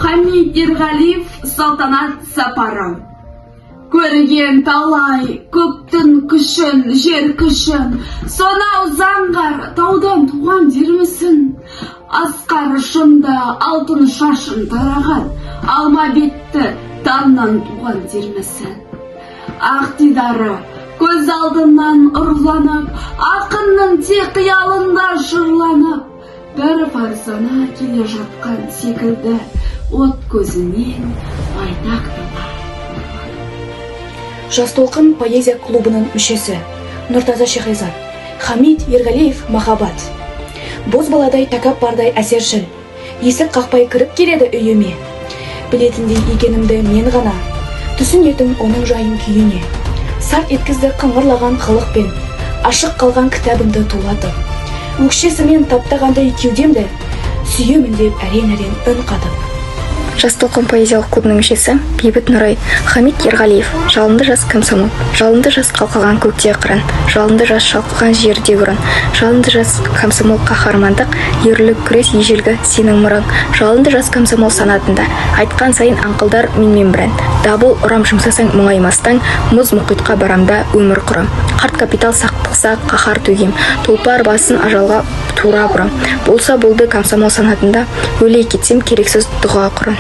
Хамит Ерғалиев салтанат сапары. Көрген талай көптің күшін, жер күшін, сонау заңғар таудан туған дермісін. Асқар ұшында алтын шашын тараған, алма бетті таңнан туған дермісін. Ақ дидары көз алдынан ұрланып, ақынның тек қиялында жырланып, бір фарсана келе жатқан секілді, от көзінен ойнақ туған. Жас толқын поэзия клубының мүшесі Нұртаза Шехризат. Хамит Ерғалиев махаббат. Боз баладай тәкаппардай әсершіл, есік қақпай кіріп келеді үйіме. Білетіндей екенімді мен ғана, түсінетін оның жайын күйіне. Сарт еткізді қыңырлаған қылықпен, ашық қалған кітабымды тулатып. Өкшесімен таптағандай кеудемді, сүйемін деп әрен-әрен үн қатып. Жас толқын поэзиялық клубының мүшесі Бейбіт Нұрай. Хамит Ерғалиев. Жалынды жас комсомол, жалынды жас қалқыған көкте қырын, жалынды жас шалқыған жерде ұрын, жалынды жас комсомол қаһармандық, ерлік күрес ежелгі сенің мұрың, жалынды жас комсомол санатында айтқан сайын аңқылдар менмен бірін, дабыл ұрам жұмсасаң мұңаймастан, мұз мұхитқа барамда өмір құрам, қарт капитал сақтықса қаһар төгем, тұлпар басын ажалға тура бұрам, болса болды комсомол санатында, өлей кетсем керексіз дұға құрын.